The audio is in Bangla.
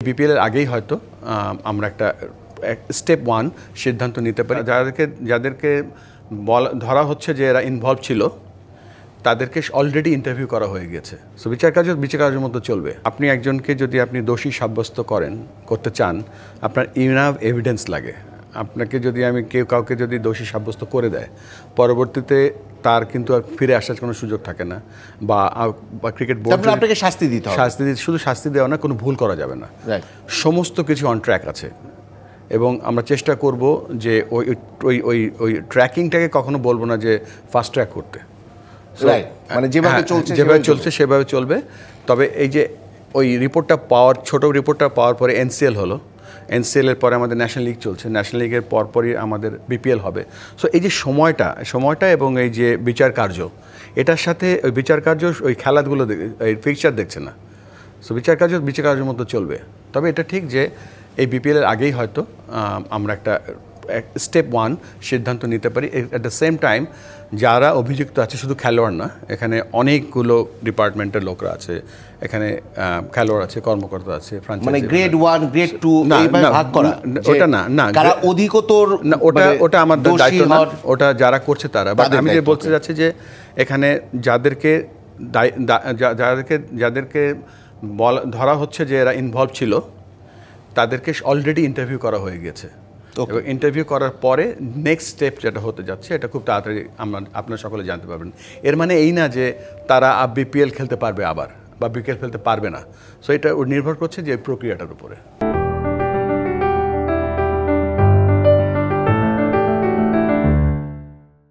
বিপিএল এর আগেই হয়তো আমরা একটা স্টেপ 1 সিদ্ধান্ত নিতে পারি। যাদেরকে ধরা হচ্ছে যে এরা ইনভলভ ছিল তাদেরকে অলরেডি ইন্টারভিউ করা হয়ে গেছে। সো বিচার কার্যের মতো চলবে। আপনি একজনকে যদি আপনি দোষী সাব্যস্ত করতে চান, আপনার ইনাফ এভিডেন্স লাগে। আপনাকে যদি কাউকে যদি দোষী সাব্যস্ত করে দেয়, পরবর্তীতে তার কিন্তু আর ফিরে আসার কোনো সুযোগ থাকে না, বা ক্রিকেট বোর্ড আপনাকে শাস্তি দিতে হবে। শুধু শাস্তি দেওয়া না, কোনো ভুল করা যাবে না, সমস্ত কিছু অন ট্র্যাক আছে। এবং আমরা চেষ্টা করব যে ওই ট্র্যাকিংটাকে কখনো বলবো না যে ফাস্ট ট্র্যাক করতে, মানে যেভাবে চলছে সেভাবে চলবে। তবে এই যে ওই ছোট রিপোর্টটা পাওয়ার পরে এনসিএল হলো, এনসিএল এর পরে আমাদের ন্যাশনাল লিগ চলছে, ন্যাশনাল লিগের পরপরই আমাদের বিপিএল হবে। সো এই যে সময়টা এবং এই যে বিচার কার্য, এটার সাথে ওই বিচার কার্য ওই খেলাধুলো এই ফিকচার দেখছে না। সো বিচার কার্যের মতো চলবে। তবে এটা ঠিক যে এই বিপিএল এর আগেই হয়তো আমরা একটা স্টেপ 1 সিদ্ধান্ত নিতে পারি। অ্যাট দ্য সেম টাইম যারা অভিযুক্ত আছে, শুধু খেলোয়াড় না, এখানে অনেকগুলো ডিপার্টমেন্টের লোকরা আছে, এখানে খেলোয়াড় আছে, কর্মকর্তা আছে, মানে গ্রেড 1 গ্রেড 2 এইভাবে ভাগ করা, ওটা না কারা অধিকতর না, ওটা আমাদের দায়িত্ব না, ওটা যারা করছে তারা। বাট আমি যে বলতে যাচ্ছি যে এখানে যাদেরকে ধরা হচ্ছে যে এরা ইনভলভ ছিল তাদেরকে অলরেডি ইন্টারভিউ করা হয়ে গেছে। এবং ইন্টারভিউ করার পরে নেক্সট স্টেপ যেটা হতে যাচ্ছে, এটা খুব তাড়াতাড়ি আপনারা সকলে জানতে পারবেন। এর মানে এই না যে তারা বিপিএল খেলতে পারবে আবার, বা বিপিএল খেলতে পারবে না। সো এটা নির্ভর করছে যে প্রক্রিয়াটার উপরে।